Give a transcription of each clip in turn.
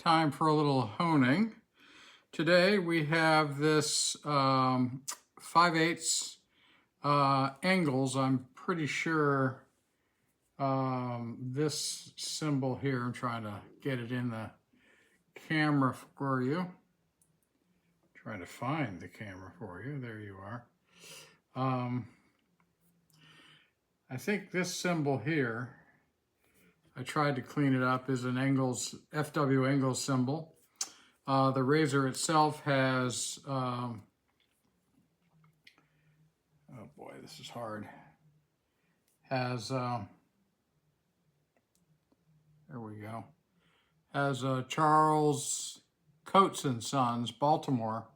time for a little honing. Today we have this 5/8 Engels. I'm pretty sure this symbol here, I'm trying to get it in the camera for you. Trying to find the camera for you. There you are. I think this symbol here, I tried to clean it up, is an Engels, FW Engels symbol. The razor itself has, oh boy, this is hard, has, there we go, has Charles Coates and Sons, Baltimore,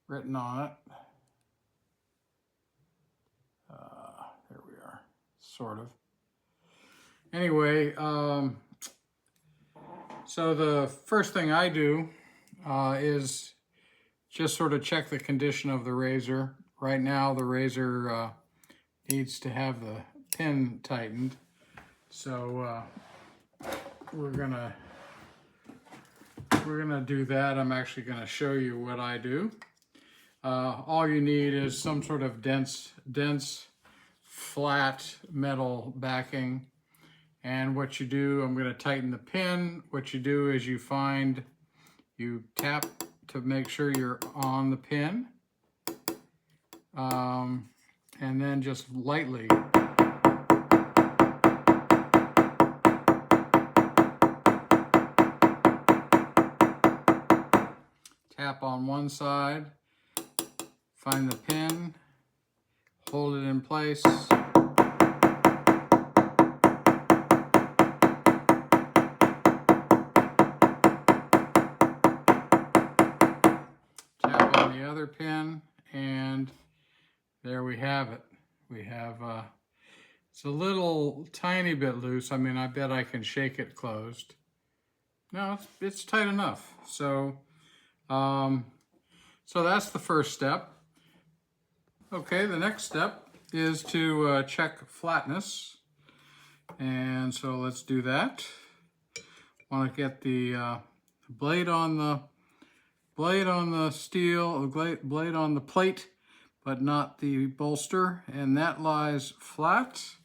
written on it. There we are, sort of. Anyway, so the first thing I do is just sort of check the condition of the razor. Right now the razor needs to have the pin tightened. So we're gonna do that. I'm actually gonna show you what I do. All you need is some sort of dense, flat metal backing. And what you do, I'm going to tighten the pin. What you do is you tap to make sure you're on the pin. And then just lightly tap on one side, find the pin, hold it in place. Other pin, and there we have it. We have it's a little tiny bit loose. I mean, I bet I can shake it closed. No, it's tight enough. So so that's the first step. Okay, the next step is to check flatness, and so let's do that. Want to get the blade on the steel, blade on the plate, but not the bolster, and that lies flat.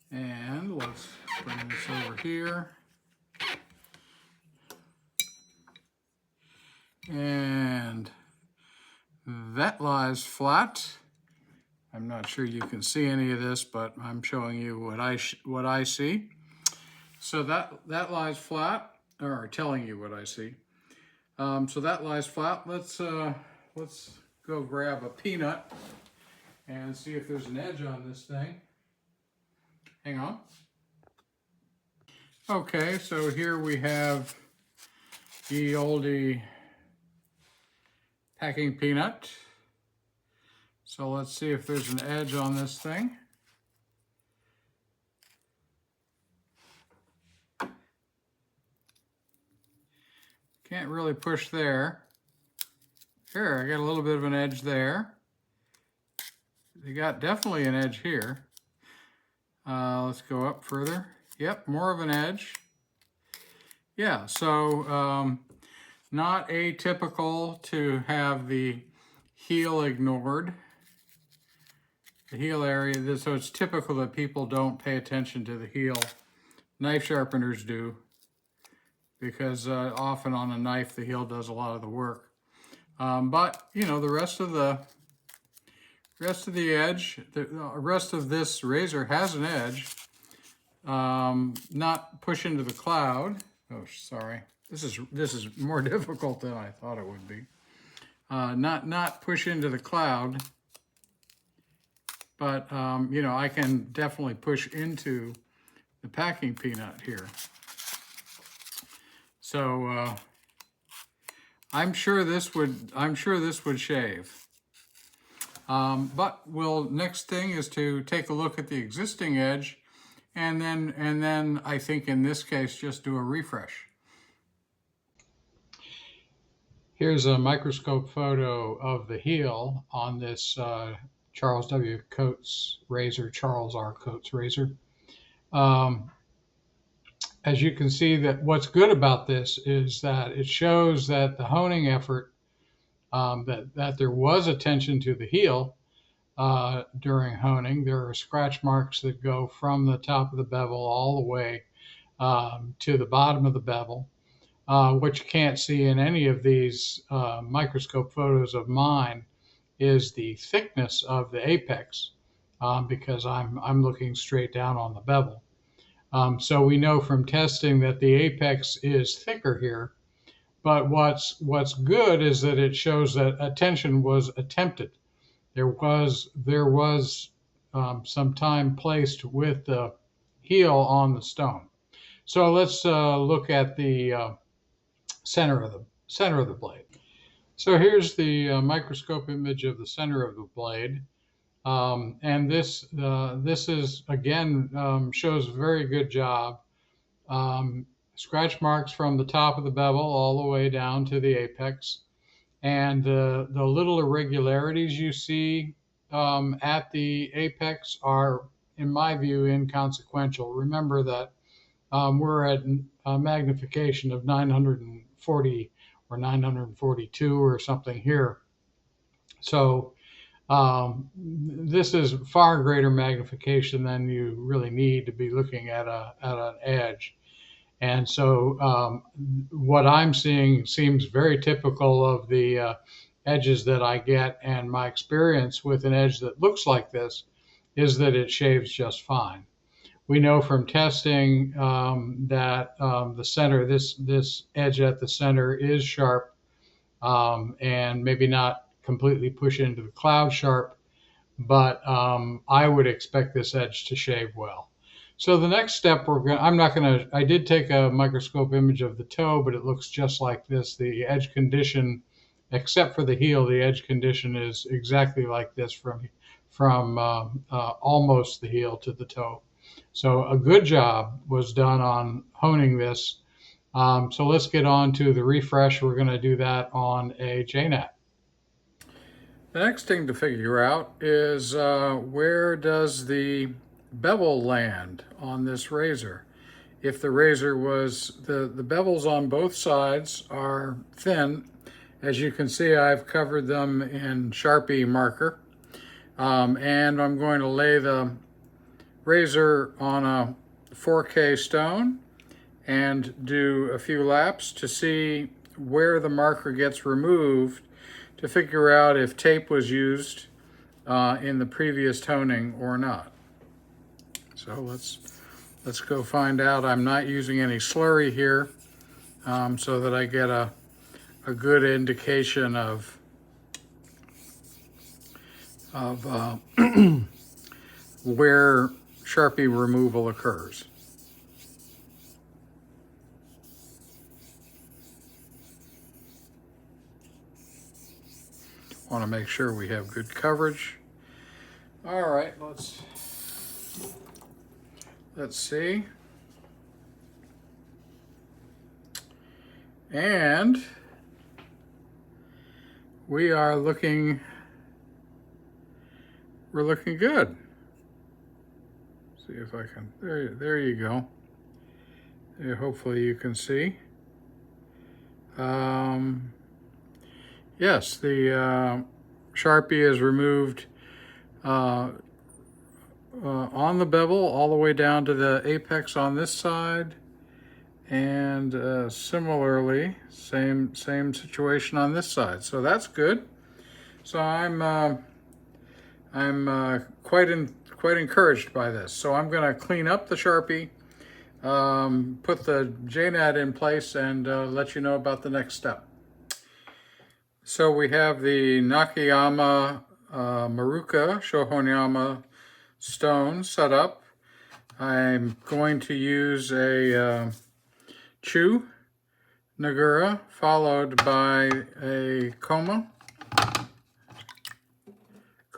And let's bring this over here. And that lies flat. I'm not sure you can see any of this, but I'm showing you what I see. So that lies flat, or telling you what I see. So that lies flat. Let's go grab a peanut and see if there's an edge on this thing. Hang on. Okay, so here we have the oldie packing peanut. So let's see if there's an edge on this thing. Can't really push there. Here, I got a little bit of an edge there. You got definitely an edge here. Let's go up further. Yep, more of an edge. Yeah, so not atypical to have the heel ignored. The heel area, so it's typical that people don't pay attention to the heel. Knife sharpeners do, because often on a knife the heel does a lot of the work. But you know, the rest of the edge, the rest of this razor has an edge. Not push into the cloud. Oh, sorry. This is more difficult than I thought it would be. Not push into the cloud, but you know, I can definitely push into the packing peanut here. So I'm sure this would shave. But next thing is to take a look at the existing edge, and then I think in this case just do a refresh. Here's a microscope photo of the heel on this Charles W. Coates razor, Charles R. Coates razor. as you can see, that what's good about this is that it shows that the honing effort, that there was attention to the heel during honing. There are scratch marks that go from the top of the bevel all the way to the bottom of the bevel. What you can't see in any of these microscope photos of mine is the thickness of the apex, because I'm looking straight down on the bevel. So we know from testing that the apex is thicker here, but what's good is that it shows that attention was attempted. There was some time placed with the heel on the stone. So let's look at the center of the blade. So here's the microscope image of the center of the blade. And this is, again, shows a very good job. Scratch marks from the top of the bevel all the way down to the apex. And the little irregularities you see at the apex are, in my view, inconsequential. Remember that we're at a magnification of 940 or 942 or something here. So this is far greater magnification than you really need to be looking at an edge. And so what I'm seeing seems very typical of the edges that I get, and my experience with an edge that looks like this is that it shaves just fine. We know from testing that the center, this edge at the center is sharp, and maybe not completely push into the cloud sharp, but I would expect this edge to shave well. So the next step, I did take a microscope image of the toe, but it looks just like this. The edge condition, except for the heel, the edge condition is exactly like this from almost the heel to the toe. So a good job was done on honing this. So let's get on to the refresh. We're going to do that on a JNAT. The next thing to figure out is where does the bevel land on this razor? If the razor was, the bevels on both sides are thin. As you can see, I've covered them in Sharpie marker. And I'm going to lay the razor on a 4K stone and do a few laps to see where the marker gets removed, to figure out if tape was used in the previous toning or not. So let's go find out. I'm not using any slurry here, so that I get a good indication of where Sharpie removal occurs. Want to make sure we have good coverage. All right, let's see. And we're looking good. See if I can, there you go. There, hopefully you can see. Yes, the Sharpie is removed on the bevel all the way down to the apex on this side, and similarly, same situation on this side. So that's good. So I'm quite encouraged by this. So I'm going to clean up the Sharpie, put the JNAT in place, and let you know about the next step. So we have the Nakayama Maruka Shohonyama stone set up. I'm going to use a Chu Nagura followed by a Koma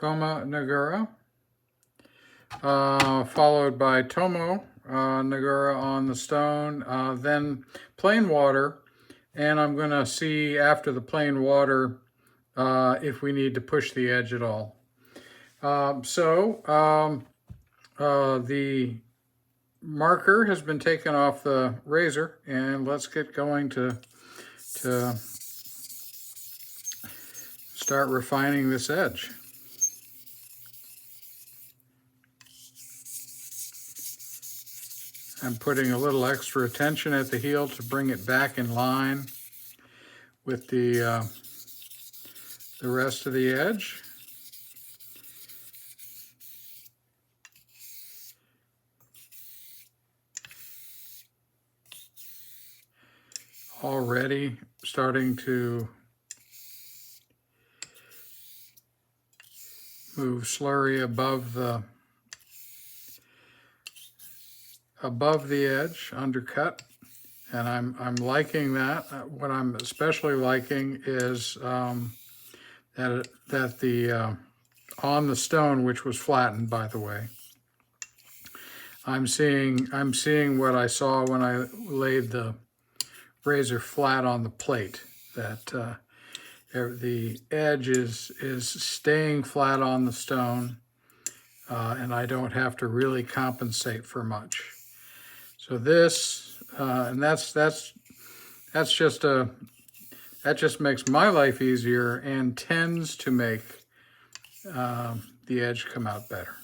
Nagura, followed by Tomo Nagura on the stone, then plain water, and I'm going to see after the plain water if we need to push the edge at all. The marker has been taken off the razor, and let's get going to start refining this edge. I'm putting a little extra attention at the heel to bring it back in line with the rest of the edge. Already starting to move slurry above the edge, undercut, and I'm liking that. What I'm especially liking is that the on the stone, which was flattened, by the way, I'm seeing what I saw when I laid the razor flat on the plate, that the edge is staying flat on the stone, and I don't have to really compensate for much. So this, and that just makes my life easier and tends to make the edge come out better.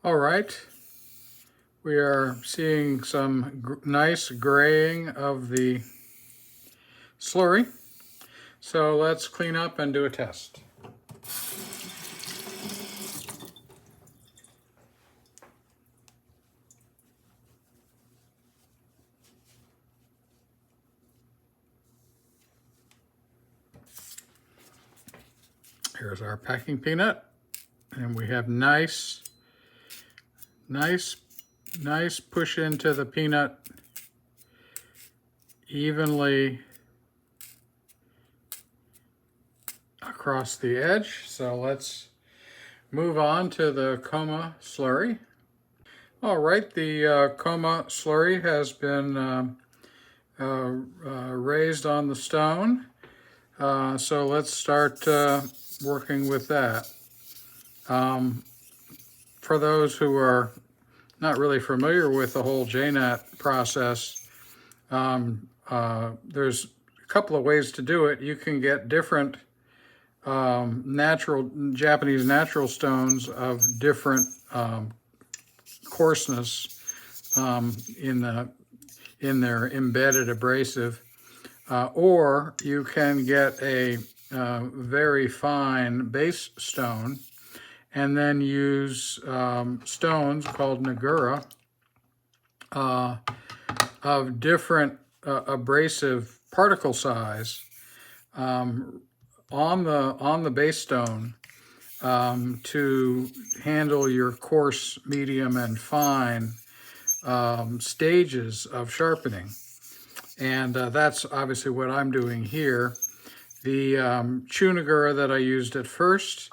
All right, we are seeing some nice graying of the slurry. So let's clean up and do a test. Here's our packing peanut, and we have nice push into the peanut evenly across the edge. So let's move on to the coma slurry. All right, the coma slurry has been raised on the stone. So let's start working with that. For those who are not really familiar with the whole JNAT process, there's a couple of ways to do it. You can get different Japanese natural stones of different coarseness in their embedded abrasive, or you can get a very fine base stone and then use stones called Nagura of different abrasive particle size on the base stone to handle your coarse, medium, and fine stages of sharpening. And that's obviously what I'm doing here. The Nagura that I used at first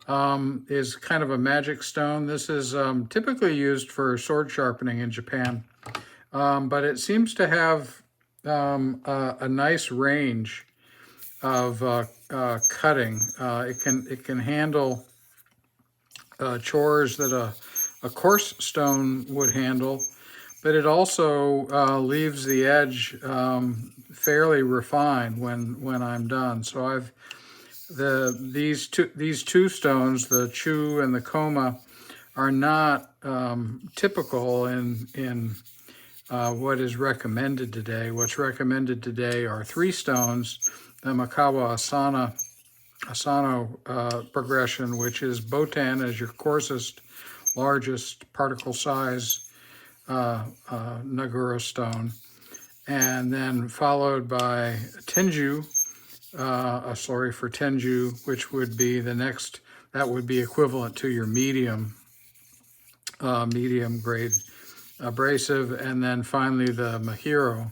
is kind of a magic stone. This is typically used for sword sharpening in Japan, but it seems to have a nice range of cutting. It can handle chores that a coarse stone would handle, but it also leaves the edge fairly refined when I'm done. So I've these two stones, the Chu and the Coma, are not typical in what is recommended today. What's recommended today are three stones: the Makawa Asano progression, which is Botan as your coarsest, largest particle size Nagura stone, and then followed by Tenju, a slurry for Tenju, which would be the next, that would be equivalent to your medium grade abrasive, and then finally the Mahiro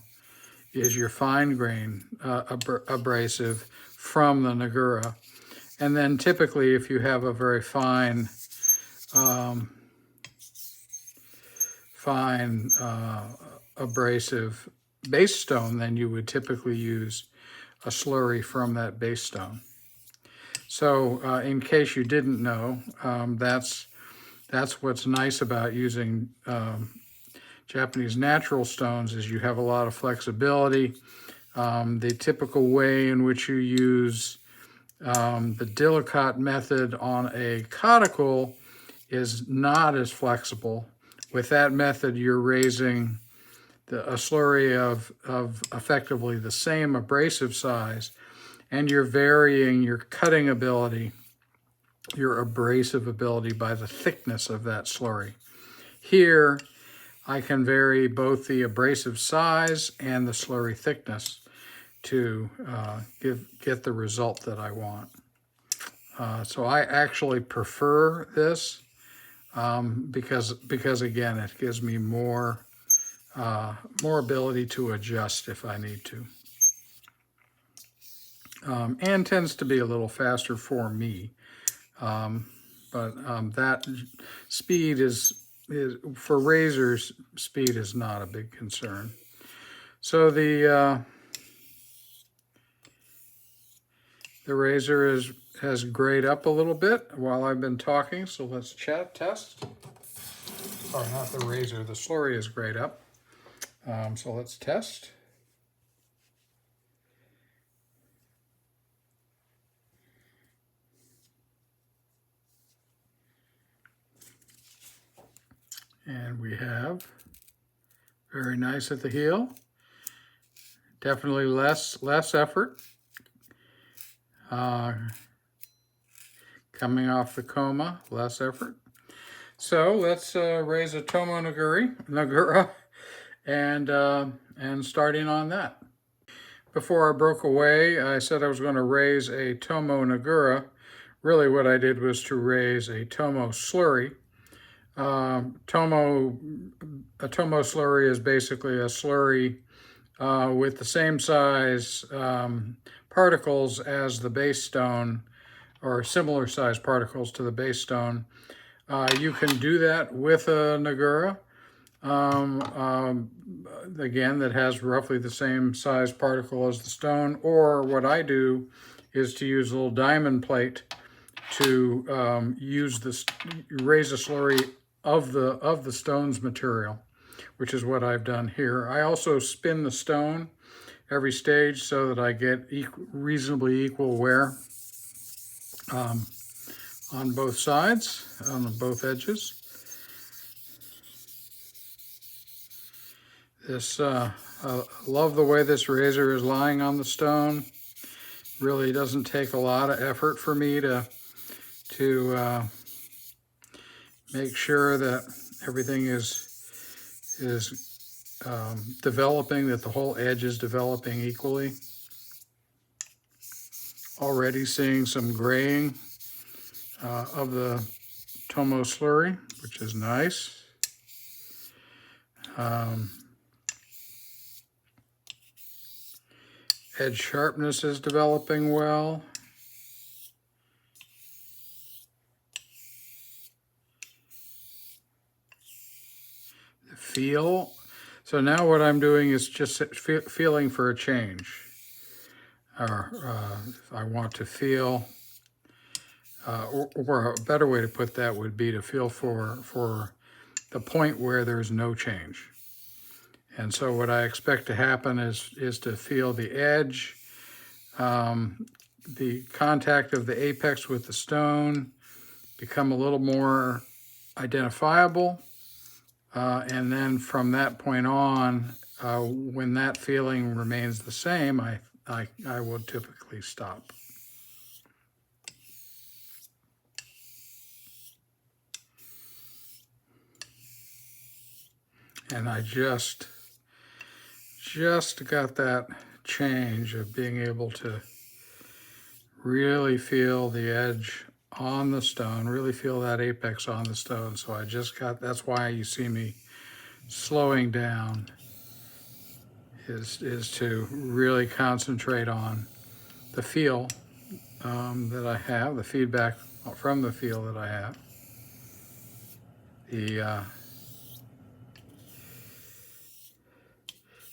is your fine grain abrasive from the Nagura. And then typically if you have a very fine fine abrasive base stone, then you would typically use a slurry from that base stone. So in case you didn't know, that's what's nice about using Japanese natural stones, is you have a lot of flexibility. The typical way in which you use the Dilicat method on a conical is not as flexible. With that method, you're raising a slurry of effectively the same abrasive size, and you're varying your cutting ability, your abrasive ability, by the thickness of that slurry. Here, I can vary both the abrasive size and the slurry thickness to get the result that I want. So I actually prefer this because again, it gives me more ability to adjust if I need to. And tends to be a little faster for me. But that speed is for razors, speed is not a big concern. So the razor has grayed up a little bit while I've been talking, so let's test. Sorry, not the razor, the slurry is grayed up. So let's test. And we have very nice at the heel. Definitely less effort. Coming off the coma, less effort. So let's raise a Tomo Nagura and starting on that. Before I broke away, I said I was going to raise a Tomo Nagura. Really what I did was to raise a Tomo slurry. A Tomo slurry is basically a slurry with the same size particles as the base stone, or similar size particles to the base stone. You can do that with a Nagura, again, that has roughly the same size particle as the stone, or what I do is to use a little diamond plate to raise a slurry of the stone's material, which is what I've done here. I also spin the stone every stage so that I get reasonably equal wear on both sides, on both edges. I love the way this razor is lying on the stone. Really doesn't take a lot of effort for me to make sure that everything is developing, that the whole edge is developing equally. Already seeing some graying of the Tomo slurry, which is nice. Edge sharpness is developing well. The feel. So now what I'm doing is just feeling for a change. Or if I want to feel, or a better way to put that would be to feel for the point where there's no change. And so what I expect to happen is to feel the edge, the contact of the apex with the stone become a little more identifiable. And then from that point on, when that feeling remains the same, I will typically stop. And I just got that change of being able to really feel the edge on the stone, really feel that apex on the stone. So I just got, that's why you see me slowing down, is to really concentrate on the feel that I have, the feedback from the feel that I have.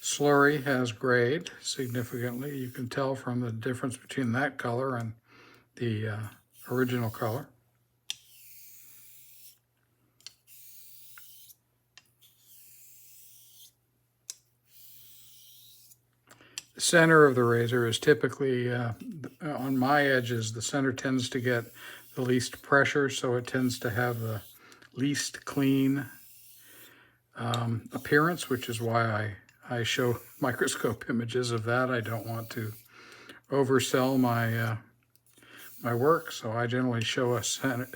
slurry has grayed significantly. You can tell from the difference between that color and the original color. The center of the razor is typically, on my edges, the center tends to get the least pressure, so it tends to have the least clean appearance, which is why I show microscope images of that. I don't want to oversell my my work, so I generally show a center.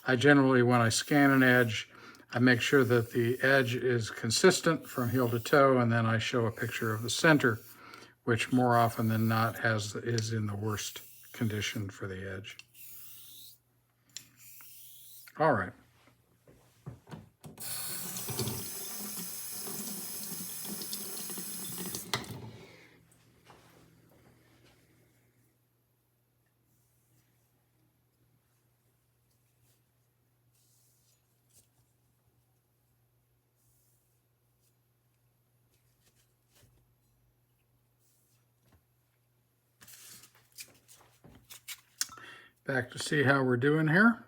When I scan an edge, I make sure that the edge is consistent from heel to toe, and then I show a picture of the center, which more often than not is in the worst condition for the edge. All right. Back to see how we're doing here.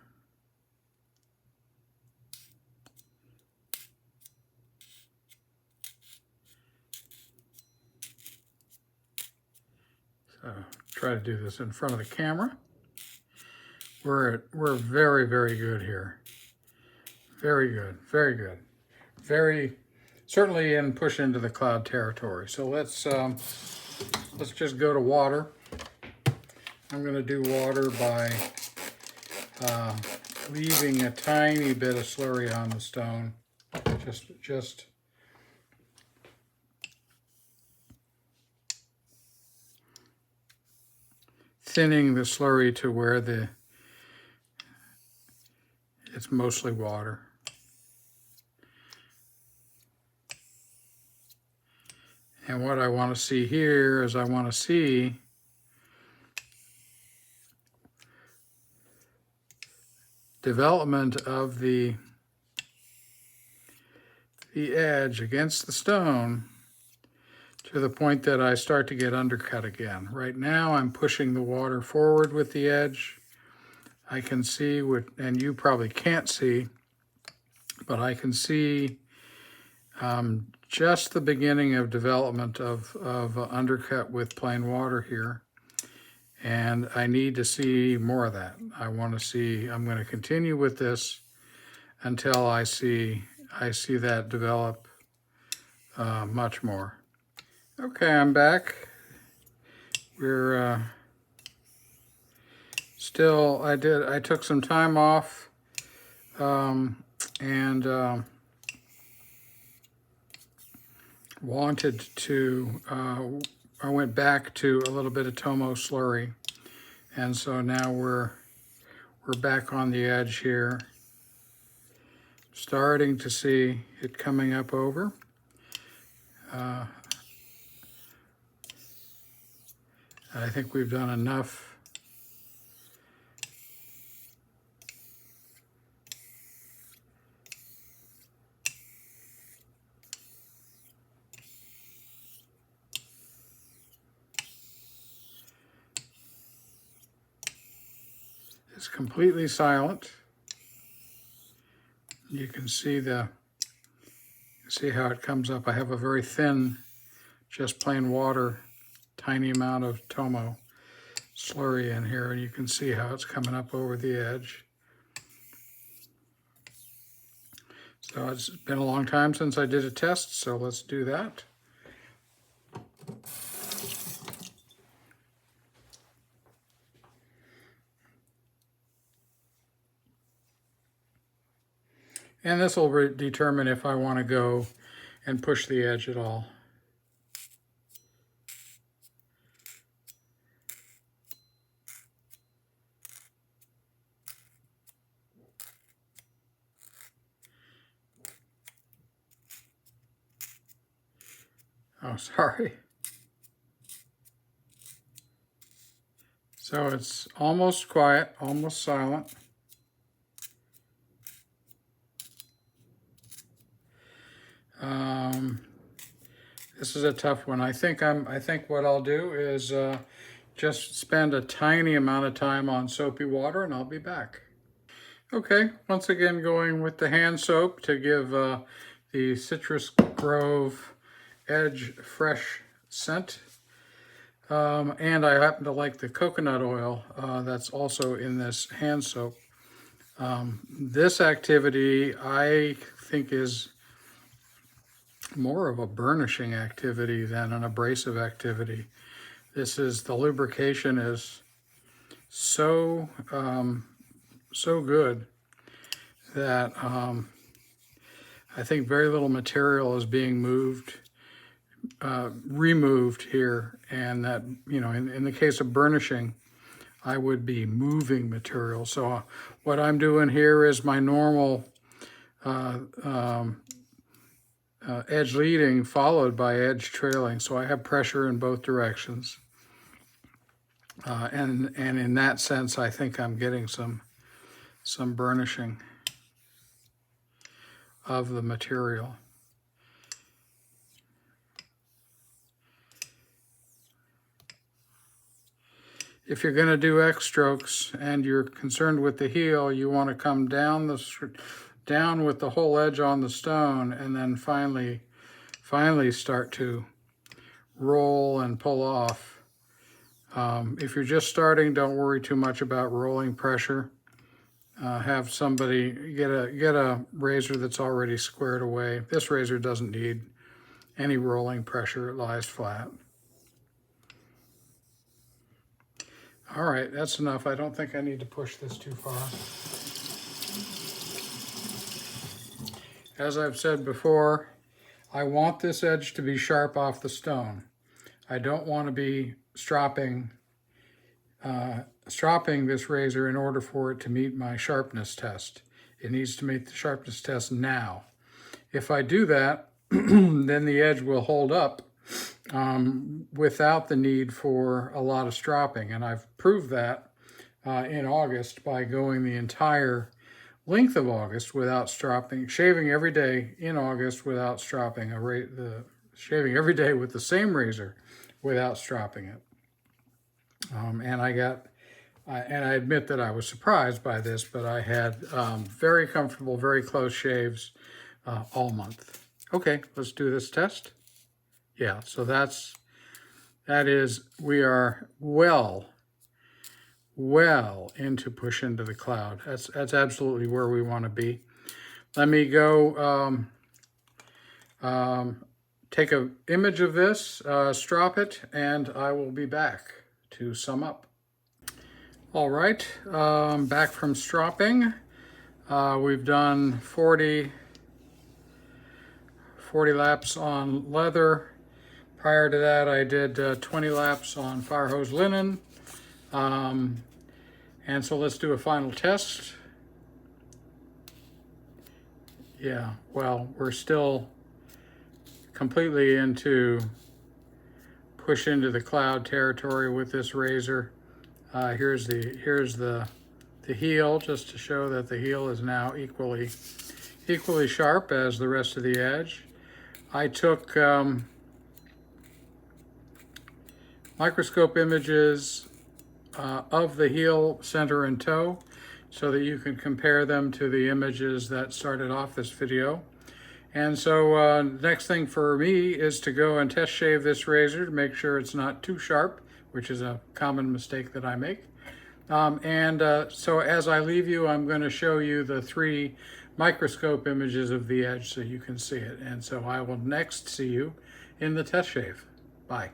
So try to do this in front of the camera. We're very, very good here. Very good, very good. Certainly in push into the cloud territory. So let's just go to water. I'm going to do water by leaving a tiny bit of slurry on the stone. Just thinning the slurry to where it's mostly water. And what I want to see here is I want to see development of the edge against the stone to the point that I start to get undercut again. Right now I'm pushing the water forward with the edge. I can see and you probably can't see, but I can see just the beginning of development of undercut with plain water here. And I need to see more of that. I'm going to continue with this until I see that develop much more. Okay, I'm back. We're still, I took some time off and wanted to, I went back to a little bit of Tomo slurry, and so now we're back on the edge here, starting to see it coming up over. I think we've done enough. It's completely silent. You can see how it comes up. I have a very thin, just plain water, tiny amount of Tomo slurry in here, and you can see how it's coming up over the edge. So it's been a long time since I did a test, so let's do that. And this will determine if I want to go and push the edge at all. Oh, sorry. So it's almost quiet, almost silent. This is a tough one. I think what I'll do is just spend a tiny amount of time on soapy water and I'll be back. Okay, once again going with the hand soap to give the Citrus Grove Edge fresh scent. And I happen to like the coconut oil that's also in this hand soap. This activity I think is more of a burnishing activity than an abrasive activity. The lubrication is so good that I think very little material is being removed here, and that, you know, in the case of burnishing, I would be moving material. So what I'm doing here is my normal edge leading followed by edge trailing. So I have pressure in both directions. And in that sense, I think I'm getting some burnishing of the material. If you're going to do X strokes and you're concerned with the heel, you want to come down with the whole edge on the stone, and then finally start to roll and pull off. If you're just starting, don't worry too much about rolling pressure. Have somebody get a razor that's already squared away. This razor doesn't need any rolling pressure. It lies flat. All right, that's enough. I don't think I need to push this too far. As I've said before, I want this edge to be sharp off the stone. I don't want to be stropping this razor in order for it to meet my sharpness test. It needs to meet the sharpness test now. If I do that, then the edge will hold up without the need for a lot of stropping. And I've proved that in August by going the entire length of August without stropping, shaving every day in August without stropping, shaving every day with the same razor without stropping it. And I admit that I was surprised by this, but I had very comfortable, very close shaves all month. Okay, let's do this test. Yeah, so we are well into push into the cloud. That's absolutely where we want to be. Let me go take an image of this, strop it, and I will be back to sum up. All right, back from stropping. We've done 40 laps on leather. Prior to that, I did 20 laps on fire hose linen. And so let's do a final test. Yeah, well, we're still completely into push into the cloud territory with this razor. Here's the heel, just to show that the heel is now equally sharp as the rest of the edge. I took microscope images of the heel, center, and toe so that you can compare them to the images that started off this video. And so next thing for me is to go and test shave this razor to make sure it's not too sharp, which is a common mistake that I make. So as I leave you, I'm going to show you the 3 microscope images of the edge so you can see it. And so I will next see you in the test shave. Bye.